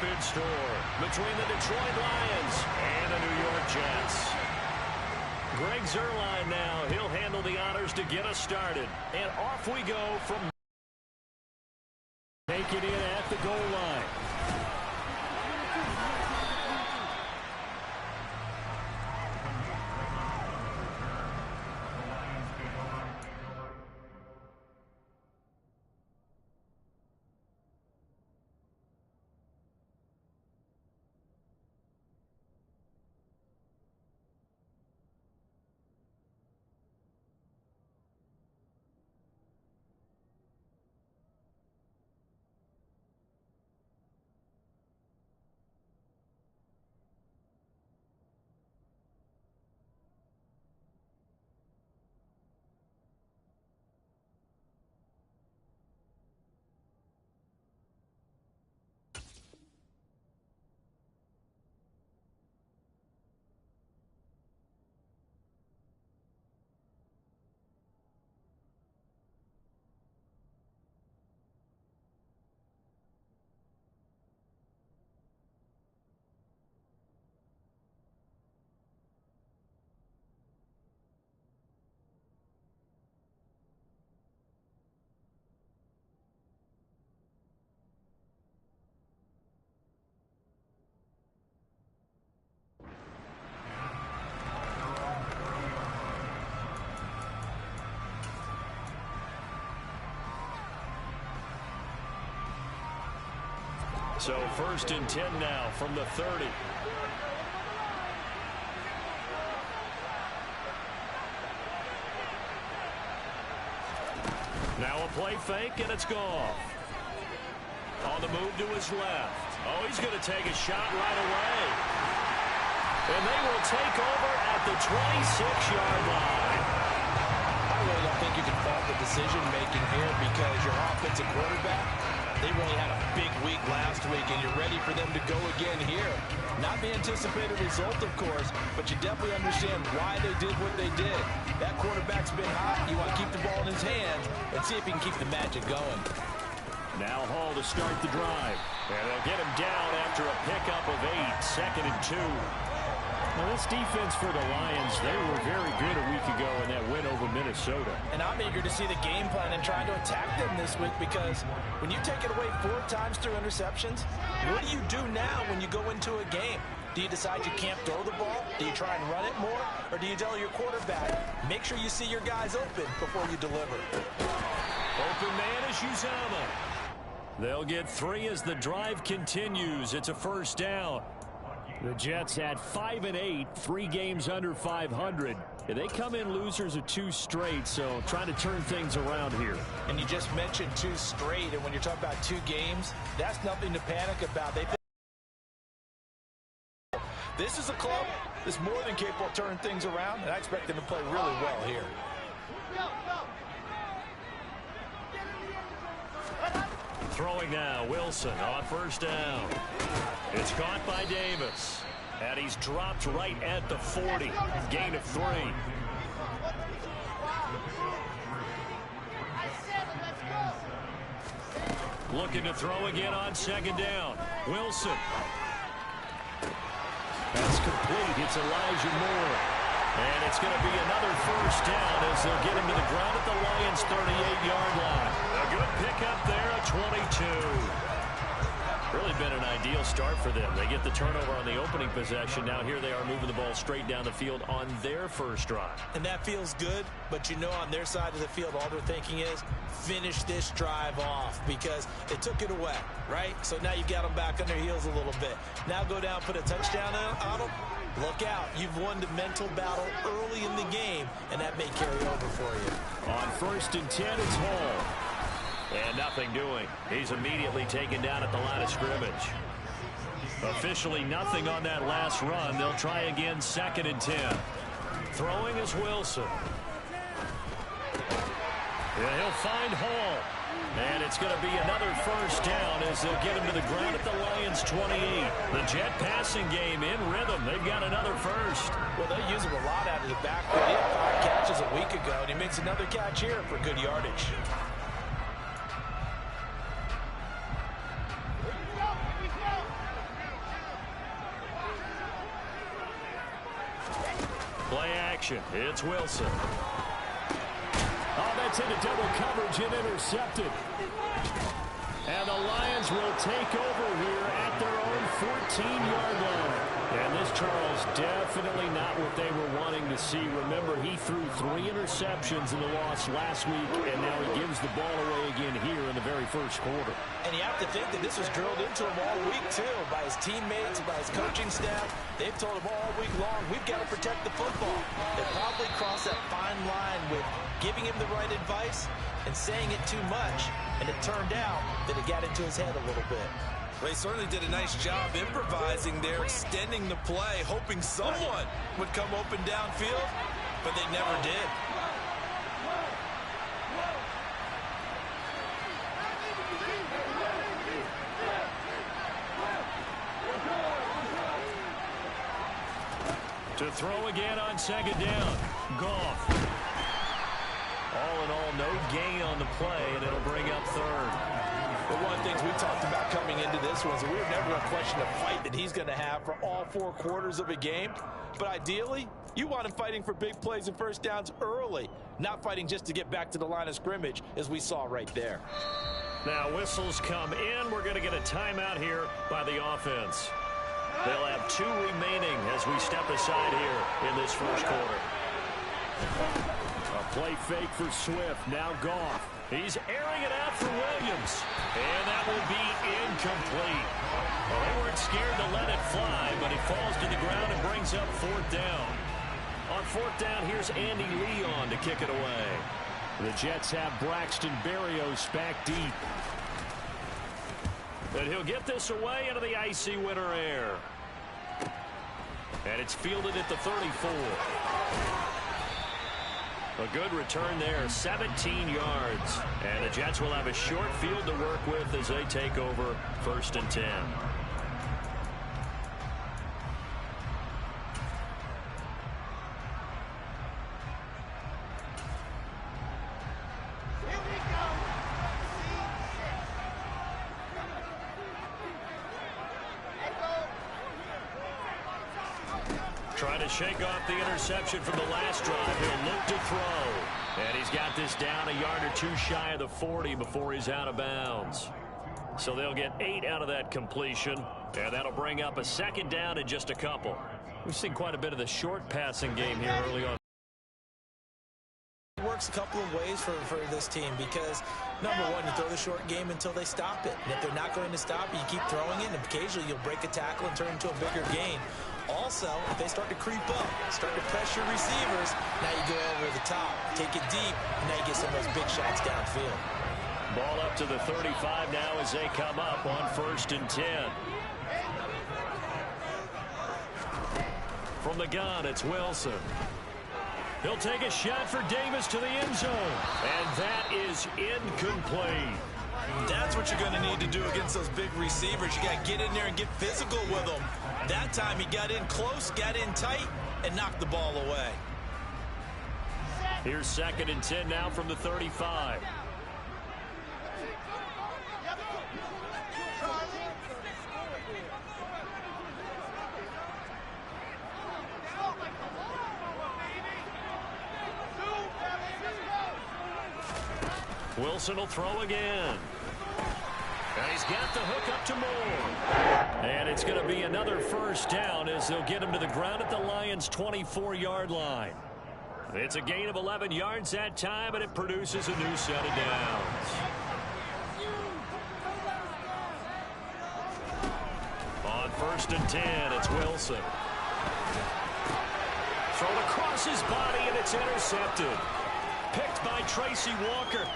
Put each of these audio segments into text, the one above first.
rapid storm between the Detroit Lions and the New York Jets. Greg Zuerlein now. He'll handle the honors to get us started. And off we go from take it in at the goal line. So 1st and 10 now from the 30. Now a play fake, and it's gone. On the move to his left. Oh, he's going to take a shot right away. And they will take over at the 26-yard line. I really don't think you can fault the decision-making here because your offensive quarterback, they really had a big week last week, and you're ready for them to go again here. Not the anticipated result, of course, but you definitely understand why they did what they did. That quarterback's been hot. You want to keep the ball in his hands and see if he can keep the magic going. Now Hall to start the drive. And they'll get him down after a pickup of 8. 2nd and 2. Now, this defense for the Lions, they were very good a week ago in that win over Minnesota. And I'm eager to see the game plan and trying to attack them this week because when you take it away 4 times through interceptions, what do you do now when you go into a game? Do you decide you can't throw the ball? Do you try and run it more? Or do you tell your quarterback, make sure you see your guys open before you deliver? Open man is Uzomah. They'll get 3 as the drive continues. It's a 1st down. The Jets had 5 and 8, 3 games under 500. They come in losers of 2 straight, so trying to turn things around here. And you just mentioned 2 straight, and when you're talking about 2 games, that's nothing to panic about. This is a club that's more than capable of turning things around, and I expect them to play really well here. Throwing now, Wilson on 1st down. It's caught by Davis. And he's dropped right at the 40. Gain of 3. Looking to throw again on 2nd down. Wilson. That's complete. It's Elijah Moore. And it's going to be another 1st down as they'll get him to the ground at the Lions' 38-yard line. A good pickup there at 22. Really been an ideal start for them. They get the turnover on the opening possession. Now here they are moving the ball straight down the field on their 1st drive. And that feels good, but you know on their side of the field all they're thinking is finish this drive off because they took it away, right? So now you got them back on their heels a little bit. Now go down, put a touchdown on them. Look out. You've won the mental battle early in the game, and that may carry over for you. On 1st and 10, it's Hall. And nothing doing. He's immediately taken down at the line of scrimmage. Officially nothing on that last run. They'll try again 2nd and 10. Throwing is Wilson. And he'll find Hall. And it's going to be another 1st down as they'll get him to the ground at the Lions' 28. The Jet passing game in rhythm. They've got another 1st. Well, they use him a lot out of the backfield. He had 5 catches a week ago, and he makes another catch here for good yardage. Play action. It's Wilson. Oh, that's into double coverage and intercepted. And the Lions will take over here at their own 14-yard line. And this, Charles, definitely not what they were wanting to see. Remember, he threw 3 interceptions in the loss last week, and now he gives the ball away again here in the very first quarter. And you have to think that this was drilled into him all week, too, by his teammates, by his coaching staff. They've told him all week long, we've got to protect the football. They probably crossed that fine line with giving him the right advice and saying it too much, and it turned out that it got into his head a little bit. Well, he certainly did a nice job improvising there, extending the play, hoping someone would come open downfield, but they never did. To throw again on second down. Goff. All in all, no gain on the play, and it'll bring up third. But one of the things we talked about coming into this was we were never going to question the fight that he's going to have for all 4 quarters of a game. But ideally, you want him fighting for big plays and first downs early, not fighting just to get back to the line of scrimmage, as we saw right there. Now whistles come in. We're going to get a timeout here by the offense. They'll have 2 remaining as we step aside here in this first quarter. A play fake for Swift. Now Goff. He's airing it out for Williams. And that will be incomplete. Well, they weren't scared to let it fly, but it falls to the ground and brings up 4th down. On 4th down, here's Andy Leon to kick it away. The Jets have Braxton Berrios back deep. And he'll get this away into the icy winter air. And it's fielded at the 34. A good return there, 17 yards. And the Jets will have a short field to work with as they take over 1st and 10. Trying to shake off the interception from the last drive. He'll look to throw. And he's got this down a yard or 2 shy of the 40 before he's out of bounds. So they'll get 8 out of that completion. And that'll bring up a 2nd down in just a couple. We've seen quite a bit of the short passing game here early on. It works a couple of ways for this team because, number one, you throw the short game until they stop it. And if they're not going to stop it, you keep throwing it, and occasionally you'll break a tackle and turn it into a bigger gain. Also, if they start to creep up, start to pressure receivers, now you go over the top, take it deep, and now you get some of those big shots downfield. Ball up to the 35 now as they come up on 1st and 10. From the gun, it's Wilson. He'll take a shot for Davis to the end zone. And that is incomplete. That's what you're going to need to do against those big receivers. You got to get in there and get physical with them. That time he got in close, got in tight, and knocked the ball away. Here's 2nd and 10 now from the 35. Wilson will throw again. And he's got the hook up to Moore. And it's going to be another 1st down as they'll get him to the ground at the Lions' 24-yard line. It's a gain of 11 yards that time, and it produces a new set of downs. On 1st and 10, it's Wilson. Thrown across his body, and it's intercepted. Picked by Tracy Walker.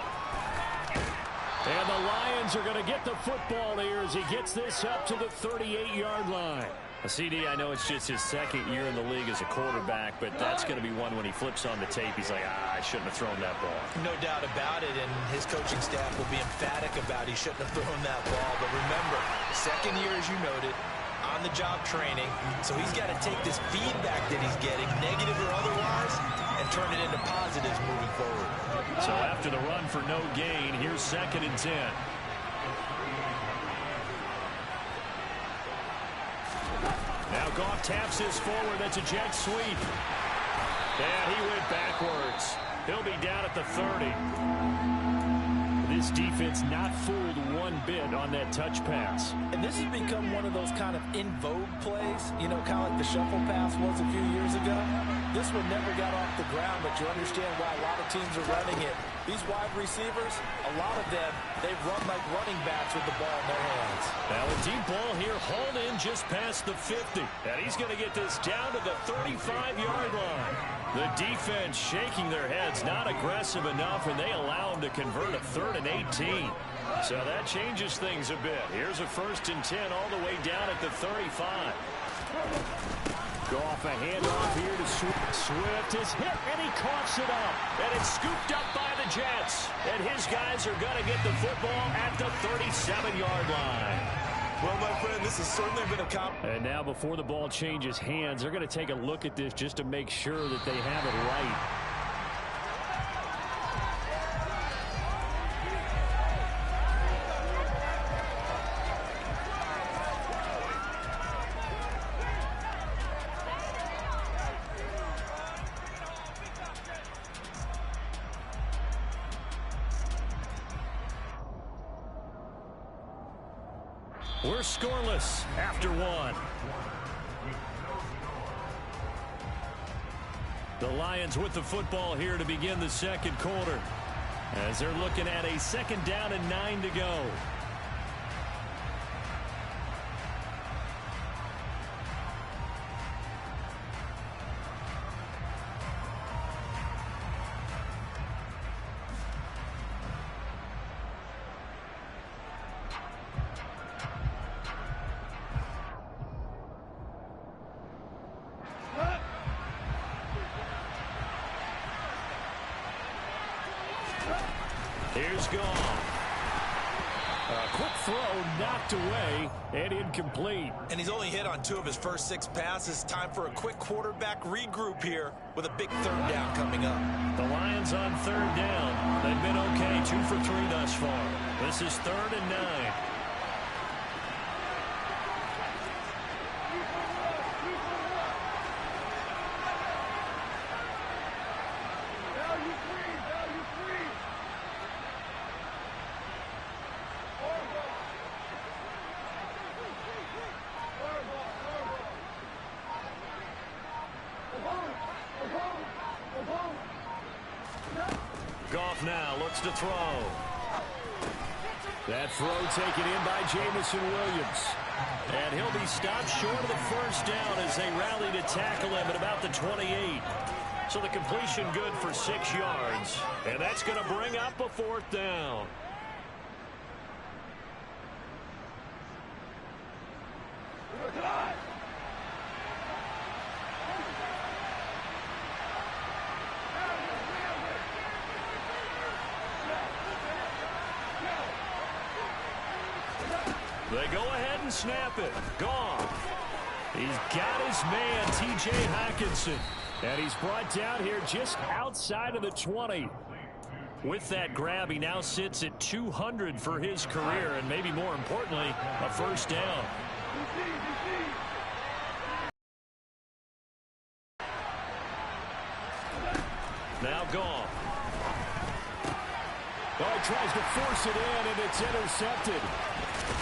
And the Lions are going to get the football here as he gets this up to the 38-yard line. CD, I know it's just his 2nd year in the league as a quarterback, but that's going to be one when he flips on the tape. He's like, I shouldn't have thrown that ball. No doubt about it, and his coaching staff will be emphatic about he shouldn't have thrown that ball. But remember, 2nd year, as you noted, on-the-job training, so he's got to take this feedback that he's getting, negative or otherwise, and turn it into positives moving forward. So after the run for no gain, here's 2nd and 10. Now Goff taps this forward. That's a jet sweep. And he went backwards. He'll be down at the 30. This defense not fooled one bit on that touch pass. And this has become one of those kind of in vogue plays, you know, kind of like the shuffle pass was a few years ago. This one never got off the ground, but you understand why a lot of teams are running it. These wide receivers, a lot of them, they run like running backs with the ball in their hands. Now a deep ball here, hauled in just past the 50. And he's going to get this down to the 35-yard line. The defense shaking their heads, not aggressive enough, and they allow him to convert a 3rd and 18. So that changes things a bit. Here's a 1st and 10 all the way down at the 35. Goff a handoff here to Swift. Swift is hit, and he coughs it up. And it's scooped up by the Jets. And his guys are going to get the football at the 37-yard line. Well, my friend, this has certainly been a And now before the ball changes hands, they're going to take a look at this just to make sure that they have it right. We're scoreless after 1. The Lions with the football here to begin the 2nd quarter, as they're looking at a 2nd down and 9 to go. Here's Goff. A quick throw knocked away and incomplete. And he's only hit on 2 of his first 6 passes. Time for a quick quarterback regroup here with a big 3rd down coming up. The Lions on 3rd down. They've been okay, 2 for 3 thus far. This is 3rd and 9. Goff now looks to throw. That throw taken in by Jamison Williams. And he'll be stopped short of the 1st down as they rally to tackle him at about the 28. So the completion good for 6 yards. And that's going to bring up a 4th down. They go ahead and snap it. Goff. He's got his man, T.J. Hockenson. And he's brought down here just outside of the 20. With that grab, he now sits at 200 for his career, and maybe more importantly, a 1st down. Now Goff. Oh, he tries to force it in, and it's intercepted.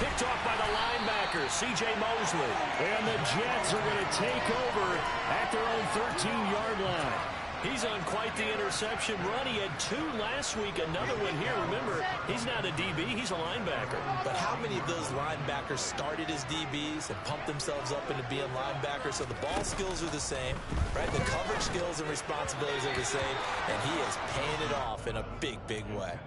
Picked off by the linebacker, C.J. Mosley. And the Jets are going to take over at their own 13-yard line. He's on quite the interception run. He had 2 last week, another one here. Remember, he's not a DB, he's a linebacker. But how many of those linebackers started as DBs and pumped themselves up into being linebackers? So the ball skills are the same, right? The coverage skills and responsibilities are the same, and he is paying it off in a big, big way.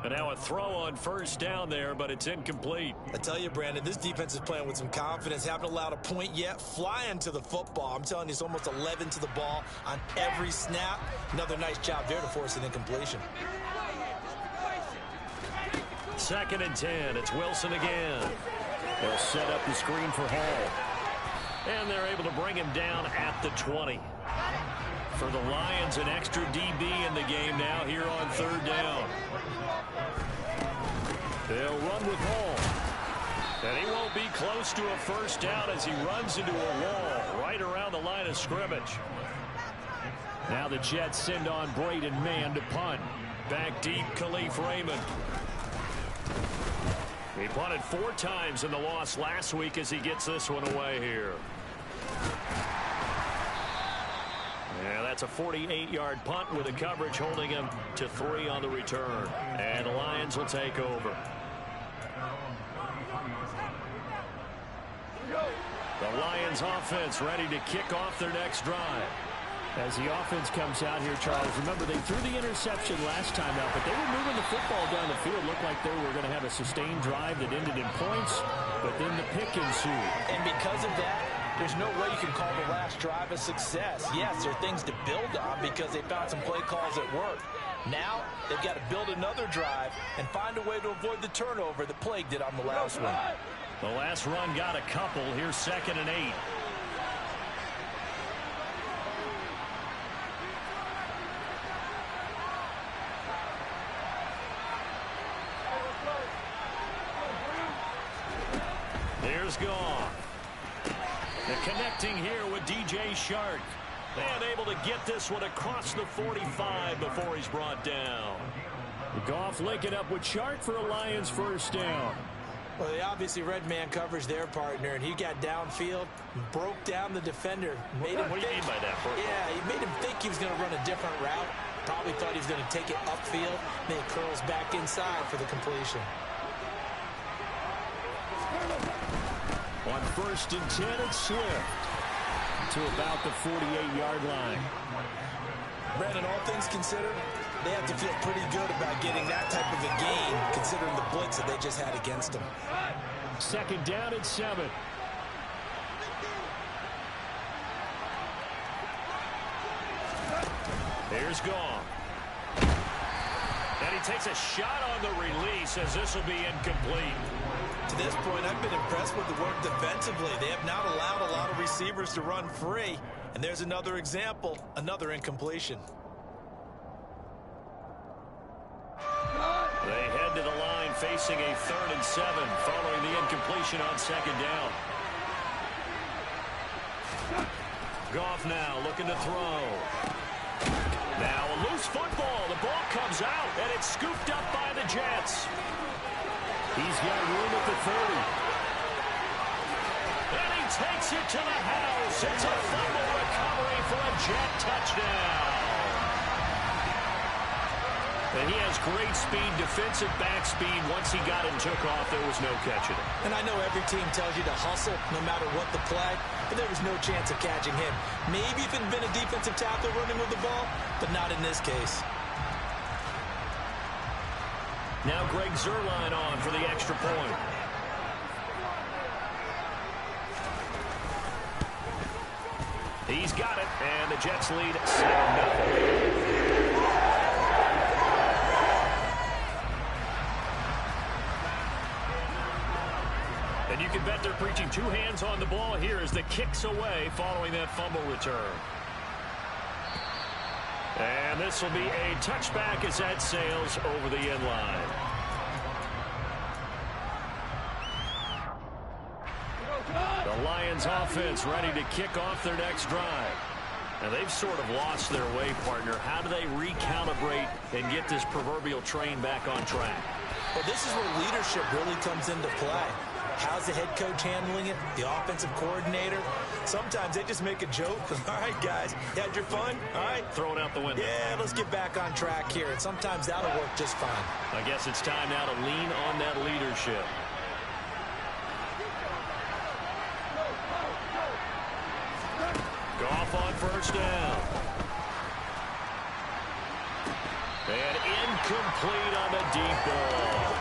And now a throw on 1st down there, but it's incomplete. I tell you, Brandon, this defense is playing with some confidence. Haven't allowed a point yet. Flying to the football. I'm telling you, it's almost 11 to the ball on every snap. Another nice job there to force an incompletion. 2nd and 10. It's Wilson again. They'll set up the screen for Hall. And they're able to bring him down at the 20. For the Lions, an extra DB in the game now here on 3rd down. They'll run with Hall. And he won't be close to a 1st down as he runs into a wall right around the line of scrimmage. Now the Jets send on Braden Mann to punt. Back deep, Khalif Raymond. He punted 4 times in the loss last week as he gets this one away here. Yeah, that's a 48-yard punt with the coverage holding him to 3 on the return. And the Lions will take over. The Lions offense ready to kick off their next drive. As the offense comes out here, Charles, remember they threw the interception last time out, but they were moving the football down the field. Looked like they were going to have a sustained drive that ended in points, but then the pick ensued. And because of that, there's no way you can call the last drive a success. Yes, there are things to build on because they found some play calls that work. Now they've got to build another drive and find a way to avoid the turnover that plagued it on the last one. The last run got a couple. Here's 2nd and 8. Here's Goff. The connecting here with DJ Shark. And able to get this one across the 45 before he's brought down. Goff linking up with Shark for a Lions first down. Well, they obviously read man coverage their partner, and he got downfield, broke down the defender. Made him what do you mean by that, Bert? Yeah, he made him think he was going to run a different route. Probably thought he was going to take it upfield. Then he curls back inside for the completion. On 1st and 10, it's Swift to about the 48-yard line. Brandon, all things considered, they have to feel pretty good about getting that type of a gain, considering the blitz that they just had against them. 2nd down and 7. Here's Goff. And he takes a shot on the release as this will be incomplete. To this point, I've been impressed with the work defensively. They have not allowed a lot of receivers to run free. And there's another example, another incompletion. They head to the line facing a 3rd and 7 following the incompletion on 2nd down. Goff now looking to throw. Now a loose football. The ball comes out, and it's scooped up by the Jets. He's got room at the 30. And he takes it to the house. It's a fumble recovery for a Jet touchdown. And he has great speed, defensive back speed. Once he got it and took off, there was no catching it. And I know every team tells you to hustle no matter what the play, but there was no chance of catching him. Maybe if it had been a defensive tackle running with the ball, but not in this case. Now Greg Zuerlein on for the extra point. He's got it, and the Jets lead 7-0. And you can bet they're preaching 2 hands on the ball here as the kick's away following that fumble return. And this will be a touchback as that sails over the end line. The Lions offense ready to kick off their next drive. And they've sort of lost their way, partner. How do they recalibrate and get this proverbial train back on track? Well, this is where leadership really comes into play. How's the head coach handling it? The offensive coordinator? Sometimes they just make a joke. All right, guys, you had your fun? All right. Throw it out the window. Yeah, let's get back on track here. And sometimes that'll work just fine. I guess it's time now to lean on that leadership. Goff on 1st down. And incomplete on the deep ball.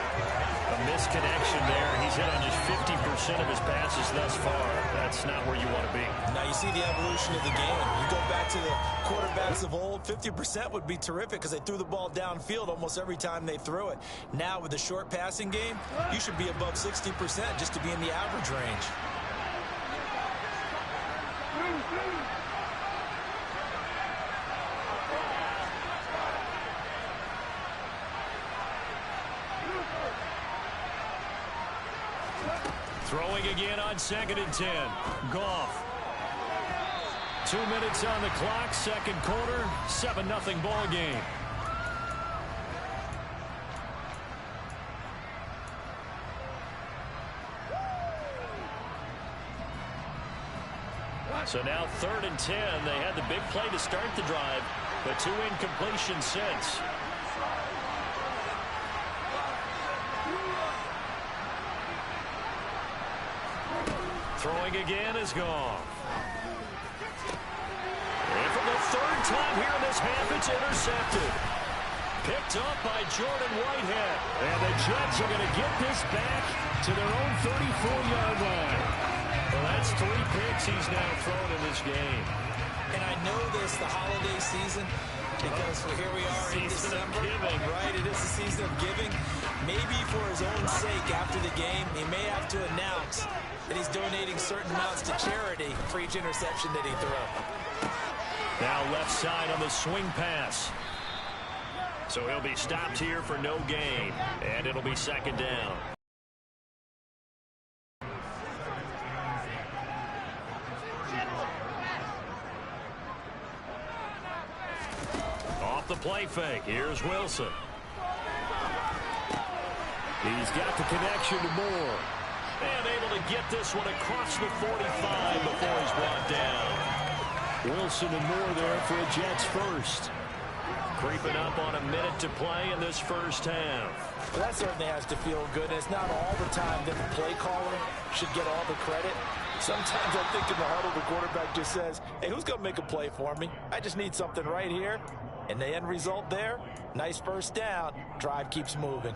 A misconnection there. He's hit on just 50% of his passes thus far. That's not where you want to be. Now you see the evolution of the game. You go back to the quarterbacks of old, 50% would be terrific because they threw the ball downfield almost every time they threw it. Now with the short passing game, you should be above 60% just to be in the average range. Throwing again on 2nd and 10. Goff. 2 minutes on the clock, second quarter, 7-0 ball game. So now 3rd and 10. They had the big play to start the drive, but 2 incompletions since. Throwing again is gone. And for the 3rd time here in this half, it's intercepted. Picked up by Jordan Whitehead. And the Jets are going to get this back to their own 34-yard line. Well, that's 3 picks he's now thrown in this game. And I know this, the holiday season, because here we are in December. Right, it is the season of giving. Maybe for his own sake after the game, he may have to announce that he's donating certain amounts to charity for each interception that he throws. Now left side on the swing pass. So he'll be stopped here for no gain, and it'll be 2nd down. Off the play fake, here's Wilson. He's got the connection to Moore. And able to get this one across the 45 before he's brought down. Wilson and Moore there for a Jets first. Creeping up on a minute to play in this first half. Well, that certainly has to feel good. It's not all the time that the play caller should get all the credit. Sometimes I think in the huddle, the quarterback just says, hey, who's going to make a play for me? I just need something right here. And the end result there, nice first down. Drive keeps moving.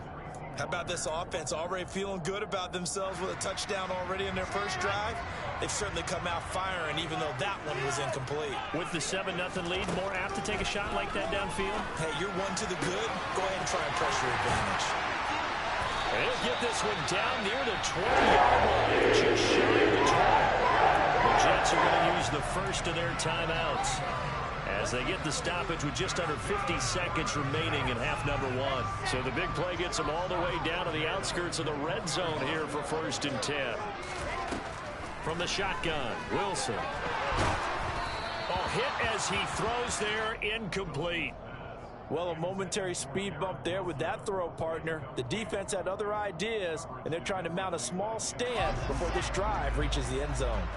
How about this offense already feeling good about themselves with a touchdown already in their first drive? They've certainly come out firing, even though that one was incomplete. With the 7-0 lead, more apt to take a shot like that downfield? Hey, you're 1 to the good. Go ahead and try and press your advantage. And he'll get this one down near the 20-yard line, just shy of the 20. The Jets are going to use the first of their timeouts as they get the stoppage with just under 50 seconds remaining in half number 1. So the big play gets them all the way down to the outskirts of the red zone here for 1st and 10. From the shotgun, Wilson. Oh, hit as he throws there, incomplete. Well, a momentary speed bump there with that throw, partner. The defense had other ideas, and they're trying to mount a small stand before this drive reaches the end zone.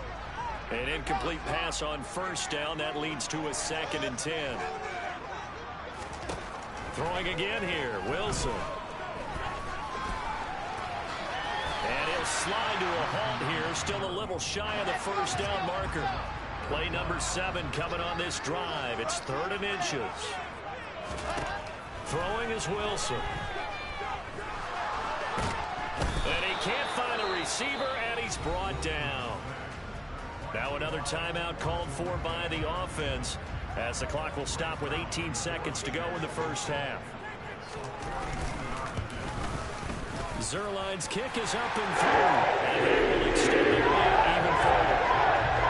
An incomplete pass on 1st down. That leads to a 2nd and 10. Throwing again here, Wilson. And he'll slide to a halt here, still a little shy of the 1st down marker. Play number 7 coming on this drive. It's 3rd and inches. Throwing is Wilson. And he can't find a receiver, and he's brought down. Now another timeout called for by the offense as the clock will stop with 18 seconds to go in the first half. Zerline's kick is up and through, and they will extend the lead even further.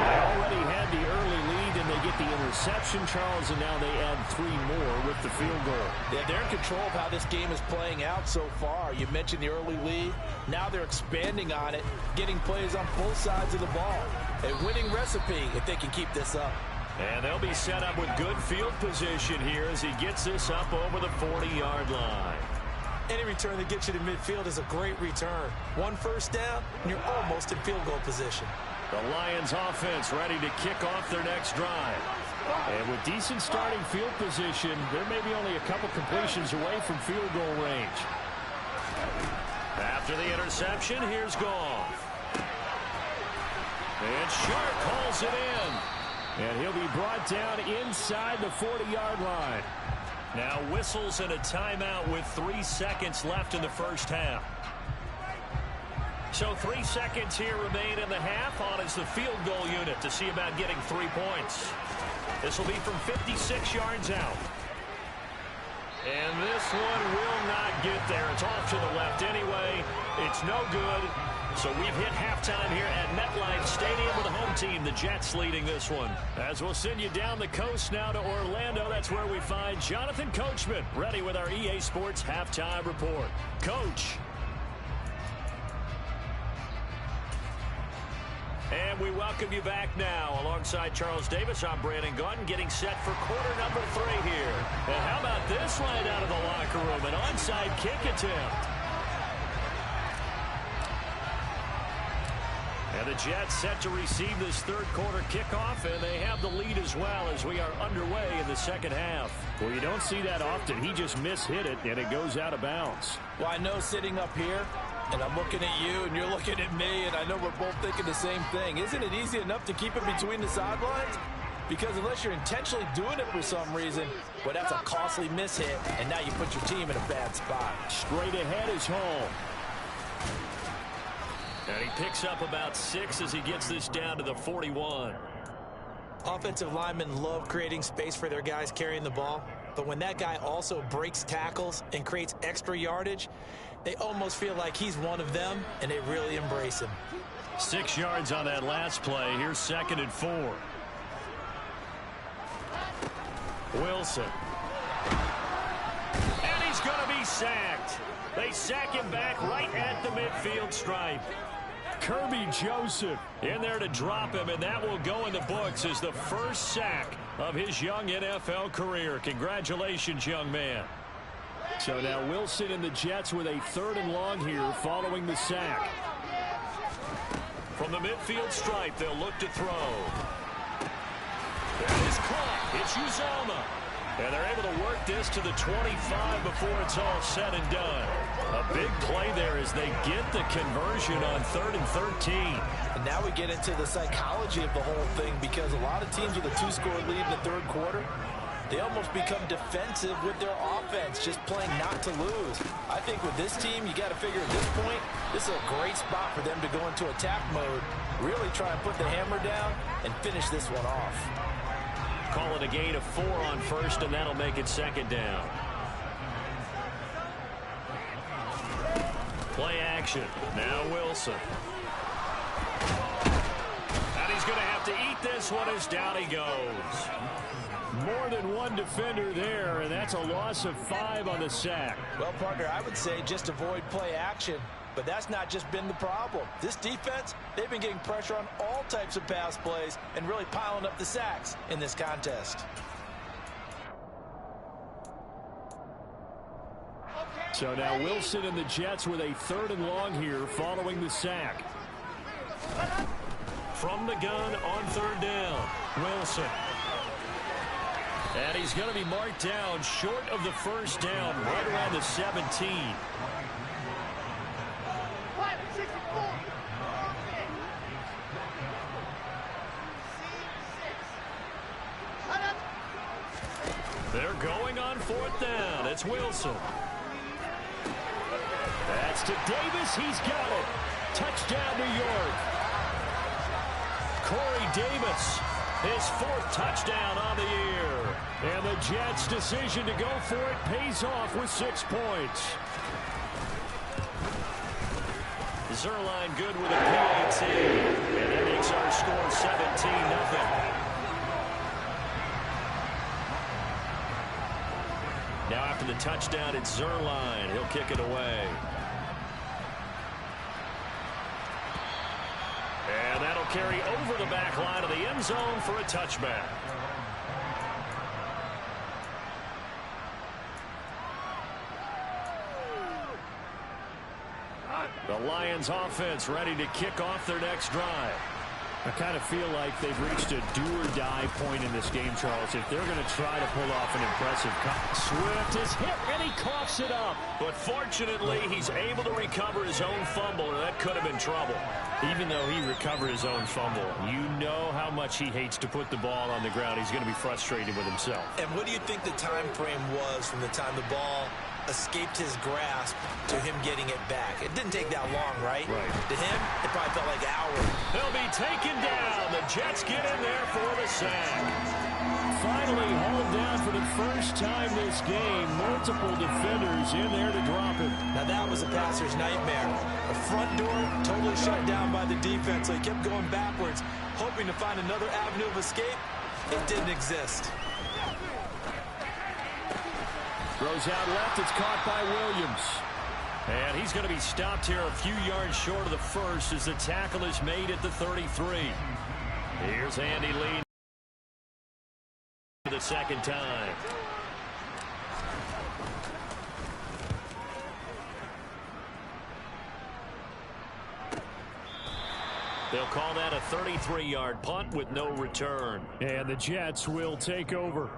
They already had the early lead, and they get the interception, Charles, and now they add 3 more with the field goal. Yeah, they're in control of how this game is playing out so far. You mentioned the early lead. Now they're expanding on it, getting plays on both sides of the ball. A winning recipe if they can keep this up. And they'll be set up with good field position here as he gets this up over the 40-yard line. Any return that gets you to midfield is a great return. 1 first down, and you're almost in field goal position. The Lions offense ready to kick off their next drive. And with decent starting field position, they're maybe only a couple completions away from field goal range. After the interception, here's Goff. And Sharp hauls it in. And he'll be brought down inside the 40-yard line. Now whistles and a timeout with 3 seconds left in the first half. So 3 seconds here remain in the half. On is the field goal unit to see about getting 3 points. This will be from 56 yards out. And this one will not get there. It's off to the left anyway. It's no good. So we've hit halftime here at MetLife Stadium with the home team, the Jets, leading this one. As we'll send you down the coast now to Orlando, that's where we find Jonathan Coachman, ready with our EA Sports halftime report. Coach. And we welcome welcome you back now. Alongside Charles Davis, I'm Brandon Gaudin, getting set for quarter number 3 here. And how about this line out of the locker room? An onside kick attempt. And the Jets set to receive this third quarter kickoff, and they have the lead as well as we are underway in the second half. Well, you don't see that often. He just mishit it, and it goes out of bounds. Well, I know sitting up here, and I'm looking at you, and you're looking at me, and I know we're both thinking the same thing. Isn't it easy enough to keep it between the sidelines? Because unless you're intentionally doing it for some reason, well, that's a costly mishit, and now you put your team in a bad spot. Straight ahead is home. And he picks up about 6 as he gets this down to the 41. Offensive linemen love creating space for their guys carrying the ball, but when that guy also breaks tackles and creates extra yardage, they almost feel like he's one of them, and they really embrace him. 6 yards on that last play. Here's 2nd and 4. Wilson. And he's going to be sacked. They sack him back right at the midfield stripe. Kirby Joseph in there to drop him, and that will go in the books as the first sack of his young NFL career. Congratulations, young man. So now Wilson and the Jets with a 3rd and long here following the sack. From the midfield stripe, they'll look to throw. That is caught. It's Uzomah. And they're able to work this to the 25 before it's all said and done. A big play there as they get the conversion on 3rd and 13. And now we get into the psychology of the whole thing, because a lot of teams with a 2-score lead in the 3rd quarter, they almost become defensive with their offense, just playing not to lose. I think with this team, you got to figure at this point, this is a great spot for them to go into attack mode, really try and put the hammer down and finish this one off. Call it a gain of 4 on 1st, and that'll make it 2nd down. Play action. Now Wilson. And he's going to have to eat this one as down he goes. More than one defender there, and that's a loss of 5 on the sack. Well, partner, I would say just avoid play action. But that's not just been the problem. This defense, they've been getting pressure on all types of pass plays and really piling up the sacks in this contest. So now Wilson and the Jets with a 3rd and long here following the sack. From the gun on 3rd down, Wilson. And he's going to be marked down short of the 1st down, right around the 17. They're going on 4th down. It's Wilson. That's to Davis. He's got it. Touchdown, New York. Corey Davis, his 4th touchdown on the year. And the Jets' decision to go for it pays off with 6 points. Zerline good with a PAT. And that makes our score 17-0. Now after the touchdown, it's Zerline. He'll kick it away. And that'll carry over the back line of the end zone for a touchback. The Lions offense ready to kick off their next drive. I kind of feel like they've reached a do-or-die point in this game, Charles, if they're going to try to pull off an impressive cut. Swift is hit, and he coughs it up. But fortunately, he's able to recover his own fumble, and that could have been trouble. Even though he recovered his own fumble, you know how much he hates to put the ball on the ground. He's going to be frustrated with himself. And what do you think the time frame was from the time the ball escaped his grasp to him getting it back? It didn't take that long, right? Right. To him, it probably felt like hours. They'll be taken down. The Jets get in there for the sack. Finally hauled down for the first time this game. Multiple defenders in there to drop him. Now that was a passer's nightmare. The front door totally shut down by the defense, so he kept going backwards, hoping to find another avenue of escape. It didn't exist. Throws out left. It's caught by Williams. And he's going to be stopped here a few yards short of the first as the tackle is made at the 33. As Andy leads for the second time. They'll call that a 33-yard punt with no return. And the Jets will take over.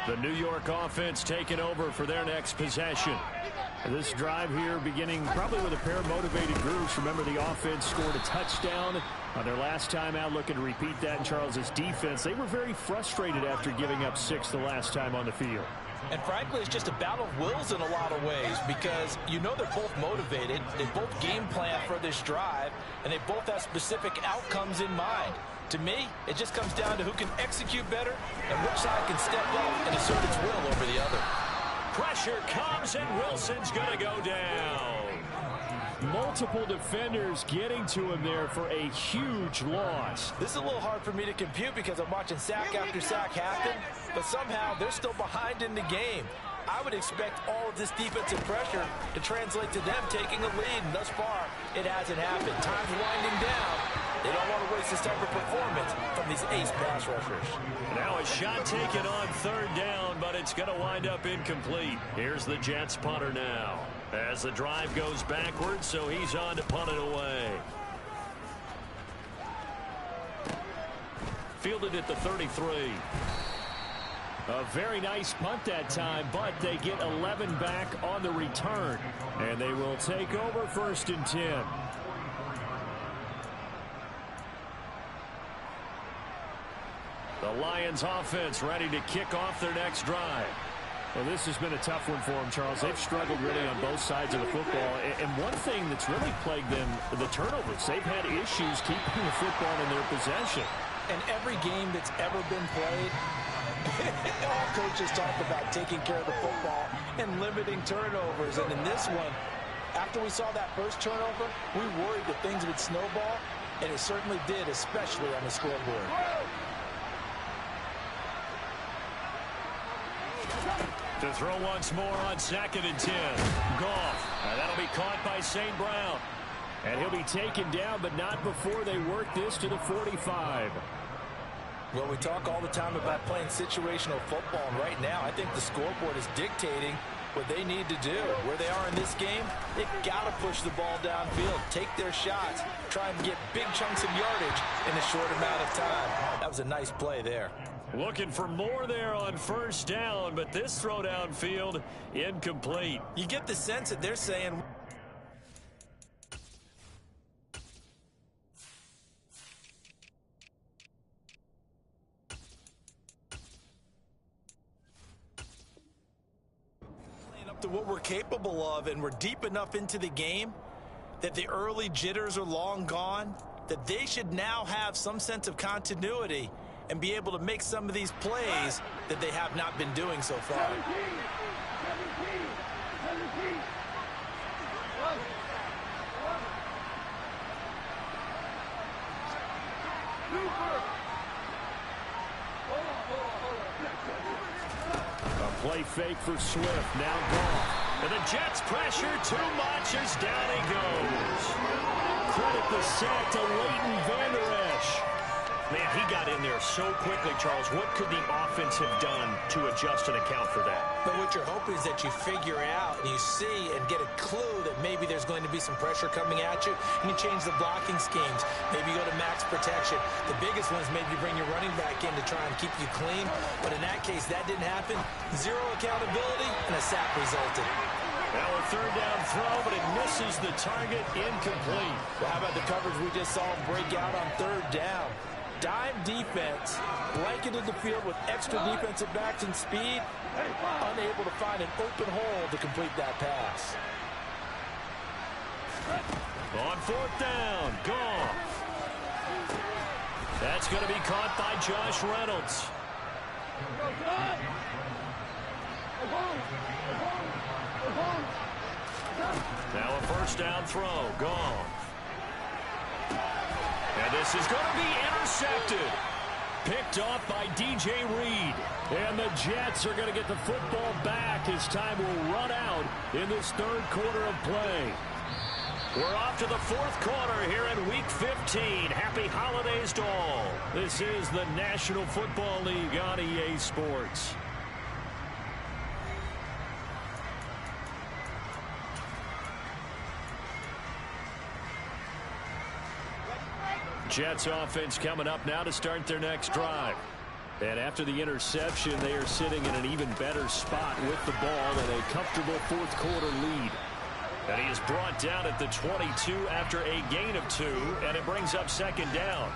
The New York offense taking over for their next possession. This drive here beginning probably with a pair of motivated groups. Remember, the offense scored a touchdown on their last time out, looking to repeat that in Charles's defense. They were very frustrated after giving up 6 the last time on the field. And frankly, it's just a battle of wills in a lot of ways, because you know they're both motivated, they both game plan for this drive, and they both have specific outcomes in mind. To me, it just comes down to who can execute better and which side can step up and assert its will over the other. Pressure comes, and Wilson's going to go down. Multiple defenders getting to him there for a huge loss. This is a little hard for me to compute because I'm watching sack after sack happen, but somehow they're still behind in the game. I would expect all of this defensive pressure to translate to them taking a lead, and thus far, it hasn't happened. Time's winding down. They don't want to waste this type of performance from these ace pass rushers. Now a shot taken on third down, but it's going to wind up incomplete. Here's the Jets punter now, as the drive goes backwards, so he's on to punt it away. Fielded at the 33. A very nice punt that time, but they get 11 back on the return. And they will take over 1st and 10. The Lions offense ready to kick off their next drive. Well, this has been a tough one for them, Charles. They've struggled really on both sides of the football. And one thing that's really plagued them, the turnovers. They've had issues keeping the football in their possession. And every game that's ever been played, all coaches talk about taking care of the football and limiting turnovers. And in this one, after we saw that first turnover, we worried that things would snowball, and it certainly did, especially on the scoreboard. To throw once more on 2nd and 10. Goff. That'll be caught by St. Brown. And he'll be taken down, but not before they work this to the 45. Well, we talk all the time about playing situational football, and right now I think the scoreboard is dictating what they need to do. Where they are in this game, they've got to push the ball downfield, take their shots, try and get big chunks of yardage in a short amount of time. That was a nice play there. Looking for more there on 1st down, but this throw downfield incomplete. You get the sense that they're saying, up to what we're capable of, and we're deep enough into the game that the early jitters are long gone, that they should now have some sense of continuity and be able to make some of these plays that they have not been doing so far. A play fake for Swift, now Goff. And the Jets pressure too much as down he goes. Credit the sack to Leighton Vander Esch. Man, he got in there so quickly, Charles. What could the offense have done to adjust and account for that? But what you're hoping is that you figure out and you see and get a clue that maybe there's going to be some pressure coming at you, and you change the blocking schemes. Maybe you go to max protection. The biggest one is maybe you bring your running back in to try and keep you clean. But in that case, that didn't happen. Zero accountability, and a sack resulted. Now a 3rd down throw, but it misses the target, incomplete. Well, how about the coverage we just saw him break out on 3rd down? Dime defense, blanketed the field with extra defensive backs and speed, unable to find an open hole to complete that pass. On 4th down, Goff. That's going to be caught by Josh Reynolds. Now a 1st down throw, Goff. And this is going to be intercepted. picked off by DJ Reed. And the Jets are going to get the football back as time will run out in this third quarter of play. We're off to the fourth quarter here in Week 15. Happy holidays to all. This is the National Football League on EA Sports. Jets offense coming up now to start their next drive. And after the interception, they are sitting in an even better spot with the ball and a comfortable fourth quarter lead. And he is brought down at the 22 after a gain of 2, and it brings up second down.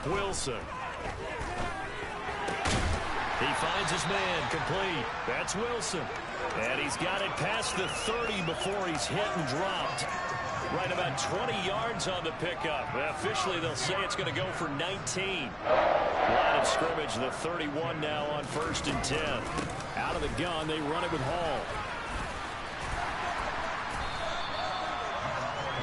Wilson. He finds his man, complete. That's Wilson. And he's got it past the 30 before he's hit and dropped. Right about 20 yards on the pickup. Officially, they'll say it's going to go for 19. Line of scrimmage, the 31 now on 1st and 10. Out of the gun, they run it with Hall.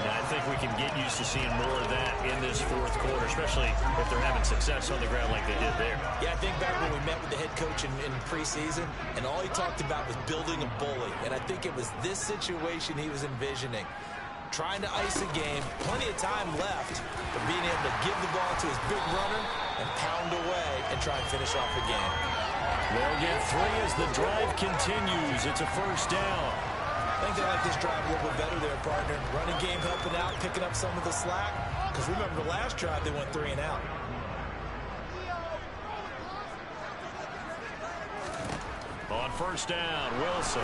And I think we can get used to seeing more of that in this fourth quarter, especially if they're having success on the ground like they did there. Yeah, I think back when we met with the head coach in preseason, and all he talked about was building a bully. And I think it was this situation he was envisioning. Trying to ice a game, plenty of time left, but being able to give the ball to his big runner and pound away and try and finish off the game. They'll get 3 as the drive continues. It's a first down. I think they like this drive a little bit better there, partner. Running game helping out, picking up some of the slack. Because remember, the last drive they went 3 and out. On first down, Wilson.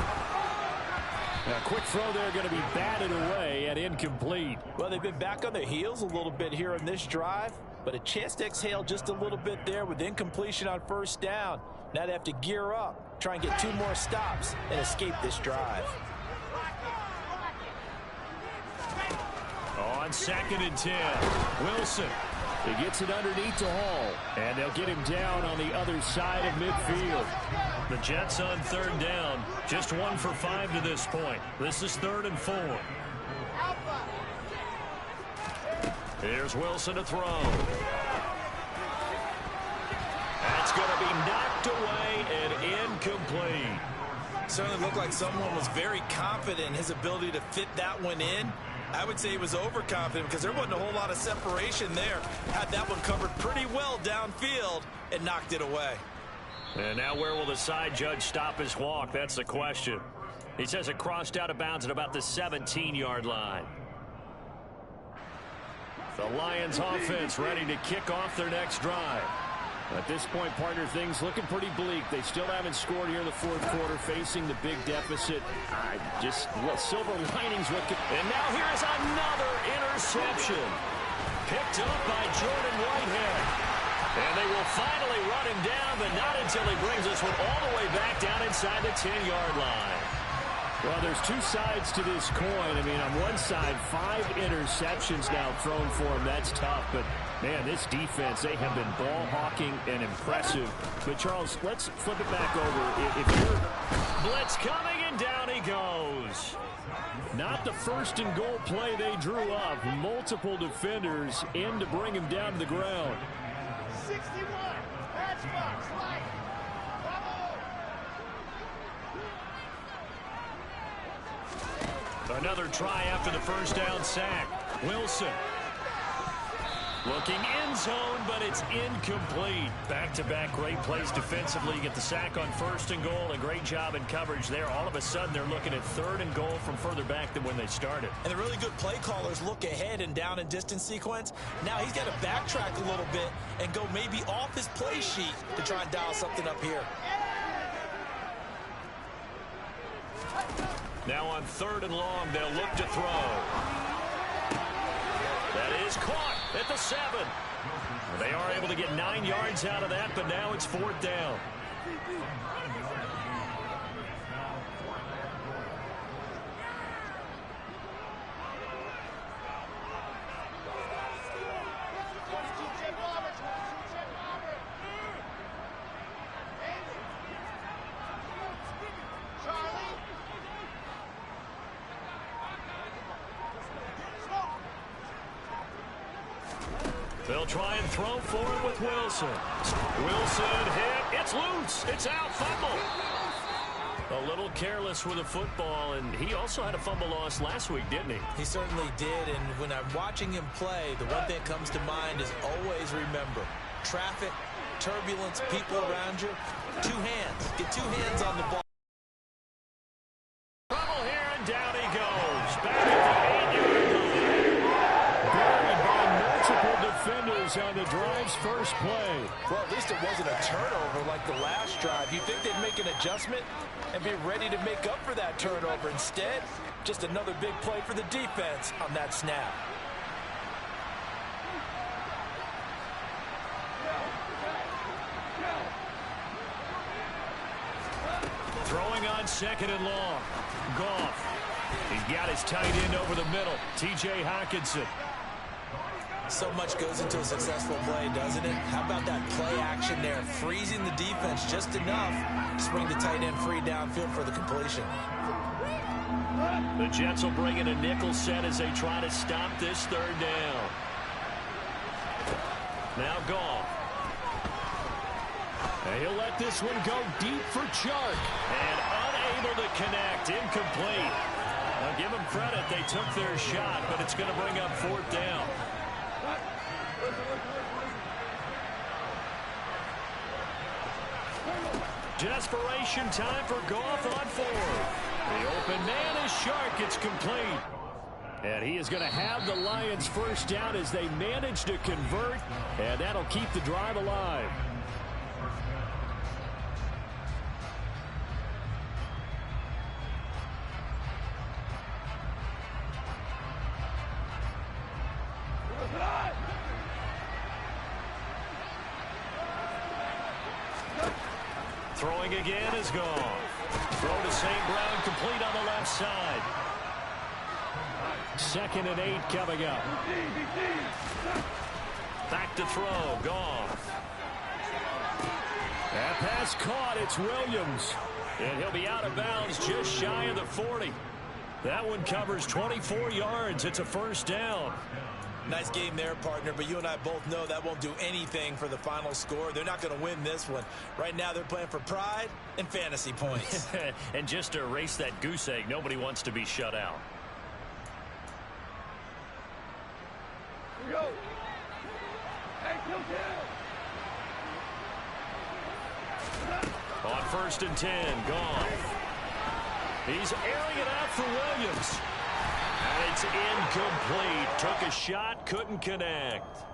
A quick throw there going to be batted away and incomplete. Well, they've been back on their heels a little bit here in this drive, but a chance to exhale just a little bit there with incompletion on first down. Now they have to gear up, try and get 2 more stops and escape this drive. On 2nd and 10, Wilson. He gets it underneath to Hall, and they'll get him down on the other side of midfield. The Jets on 3rd down, just 1 for 5 to this point. This is 3rd and 4. Here's Wilson to throw. That's going to be knocked away and incomplete. Certainly looked like someone was very confident in his ability to fit that one in. I would say he was overconfident because there wasn't a whole lot of separation there. Had that one covered pretty well downfield and knocked it away. And now where will the side judge stop his walk? That's the question. He says it crossed out of bounds at about the 17-yard line. The Lions offense ready to kick off their next drive. At this point, partner, things looking pretty bleak. They still haven't scored here in the fourth quarter, facing the big deficit. Just silver linings. And now here's another interception. Picked up by Jordan Whitehead. And they will finally run him down, but not until he brings this one all the way back down inside the 10-yard line. Well, there's 2 sides to this coin. I mean, on one side, 5 interceptions now thrown for him. That's tough, but man, this defense, they have been ball hawking and impressive. But Charles, let's flip it back over. If you're blitz coming, and down he goes. Not the first and goal play they drew up. Multiple defenders in to bring him down to the ground. 61, matchbox, right. Another try after the first down sack. Wilson. Looking end zone, but it's incomplete. Back-to-back great plays defensively. You get the sack on 1st and goal. A great job in coverage there. All of a sudden, they're looking at 3rd and goal from further back than when they started. And the really good play callers look ahead and down and distance sequence. Now he's got to backtrack a little bit and go maybe off his play sheet to try and dial something up here. Now on 3rd and long, they'll look to throw. That is caught at the 7. They are able to get 9 yards out of that, but now it's 4th down. They'll try and throw for it with Wilson. Wilson hit. It's loose. It's out. Fumble. A little careless with a football, and he also had a fumble loss last week, didn't he? He certainly did, and when I'm watching him play, the one thing that comes to mind is always remember, traffic, turbulence, people around you, two hands. Get two hands on the ball. Trouble here, and down he goes. Back at the 8-yard line. Buried by multiple defenders on the drive's first play. Well, at least it wasn't a turnover like the last drive. You think they'd make an adjustment and be ready to make up for that turnover. Instead, just another big play for the defense on that snap. Throwing on second and long. Goff. He's got his tight end over the middle. T.J. Hockenson. So much goes into a successful play, doesn't it? How about that play action there? Freezing the defense just enough to swing the tight end free downfield for the completion. The Jets will bring in a nickel set as they try to stop this third down. Now Goff. And he'll let this one go deep for Chark. And unable to connect. Incomplete. Now give them credit. They took their shot, but it's going to bring up fourth down. Desperation time for Goff on fourth. The open man is Chark. It's complete. And he is going to have the Lions first down as they manage to convert. And that'll keep the drive alive. Throwing again is gone. Throw to St. Brown, complete on the left side. 2nd and 8 coming up. Back to throw, Goff. That pass caught, it's Williams. And he'll be out of bounds just shy of the 40. That one covers 24 yards. It's a first down. Nice game there, partner, but you and I both know that won't do anything for the final score. They're not going to win this one. Right now they're playing for pride and fantasy points. And just to erase that goose egg, nobody wants to be shut out. Here we go. On 1st and 10, Goff. He's airing it out for Williams. And it's incomplete. Took a shot, couldn't connect.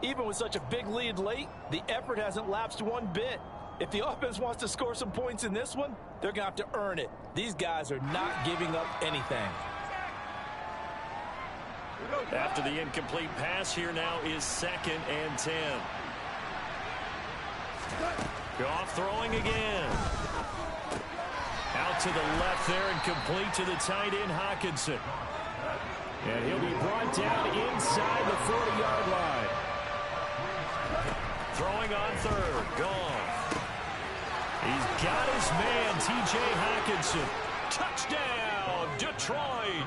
Even with such a big lead late, the effort hasn't lapsed one bit. If the offense wants to score some points in this one, they're going to have to earn it. These guys are not giving up anything. After the incomplete pass, here now is 2nd and 10. Goff throwing again. Out to the left there and complete to the tight end, Hockenson. And he'll be brought down inside the 40-yard line. Throwing on 3rd, Goff. He's got his man, T.J. Hockenson. Touchdown, Detroit.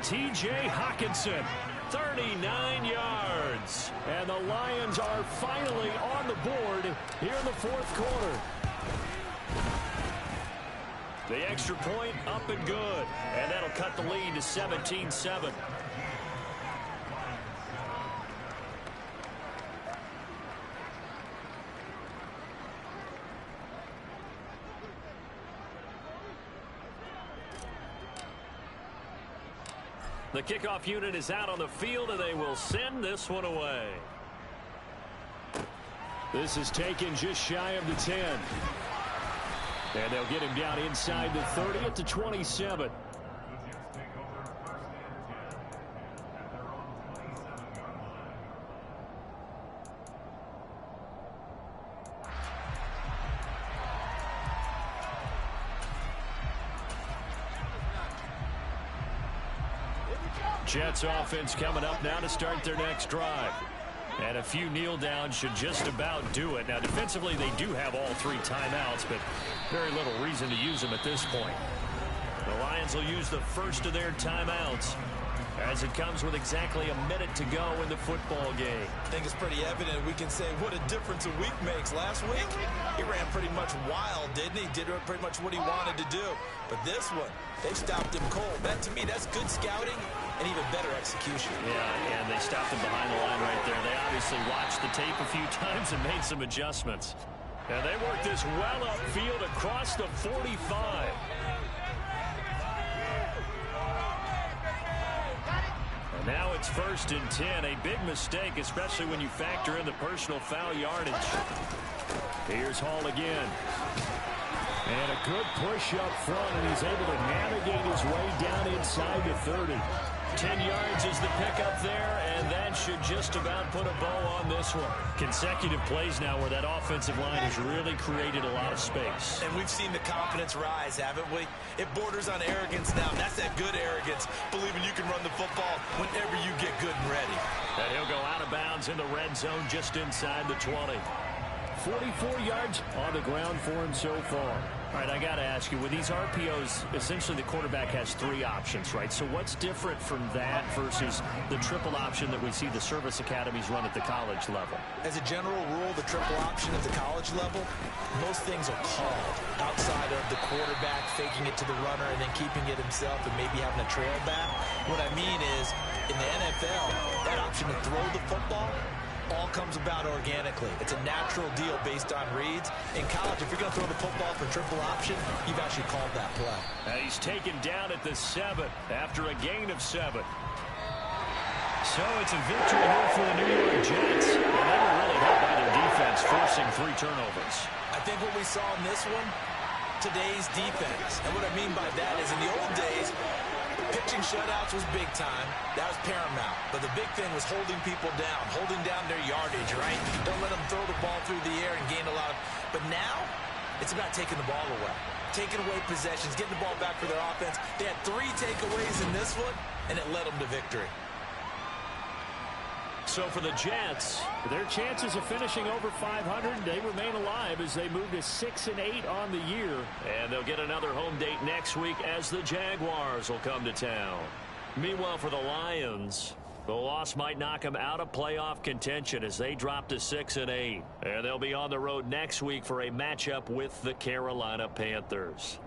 T.J. Hockenson, 39 yards. And the Lions are finally on the board here in the 4th quarter. The extra point up and good. And that'll cut the lead to 17-7. The kickoff unit is out on the field, and they will send this one away. This is taken just shy of the 10. And they'll get him down inside the 30 at the 27. Jets offense coming up now to start their next drive. And a few kneel downs should just about do it. Now, defensively, they do have all 3 timeouts, but very little reason to use them at this point. The Lions will use the first of their timeouts as it comes with exactly a minute to go in the football game. I think it's pretty evident. We can say what a difference a week makes. Last week, he ran pretty much wild, didn't he? Did pretty much what he wanted to do. But this one, they stopped him cold. That, to me, that's good scouting and even better execution. Yeah, and they stopped him behind the line right there. They obviously watched the tape a few times and made some adjustments. And they worked this well upfield across the 45. And now it's 1st and 10. A big mistake, especially when you factor in the personal foul yardage. Here's Hall again. And a good push up front, and he's able to navigate his way down inside the 30. 10 yards is the pickup there, and that should just about put a bow on this one. Consecutive plays now where that offensive line has really created a lot of space. And we've seen the confidence rise, haven't we? It borders on arrogance now. That's that good arrogance, believing you can run the football whenever you get good and ready. And he'll go out of bounds in the red zone just inside the 20. 44 yards on the ground for him so far. All right, I got to ask you, with these RPOs, essentially the quarterback has 3 options, right? So what's different from that versus the triple option that we see the service academies run at the college level? As a general rule, the triple option at the college level, most things are called outside of the quarterback faking it to the runner and then keeping it himself and maybe having a trail back. What I mean is, in the NFL, that option to throw the football all comes about organically. It's a natural deal based on reads. In college, if you're going to throw the football for triple option, you've actually called that play. And he's taken down at the 7 after a gain of 7. So it's a victory here for the New York Jets. And they were really helped by their defense, forcing 3 turnovers. I think what we saw in this one, today's defense. And what I mean by that is in the old days, pitching shutouts was big time. That was paramount. But the big thing was holding people down, holding down their yardage, right? Don't let them throw the ball through the air and gain a lot of... But now, it's about taking the ball away. Taking away possessions, getting the ball back for their offense. They had 3 takeaways in this one, and it led them to victory. So for the Jets, their chances of finishing over 500, they remain alive as they move to 6-8 on the year. And they'll get another home date next week as the Jaguars will come to town. Meanwhile, for the Lions, the loss might knock them out of playoff contention as they drop to 6-8. And they'll be on the road next week for a matchup with the Carolina Panthers.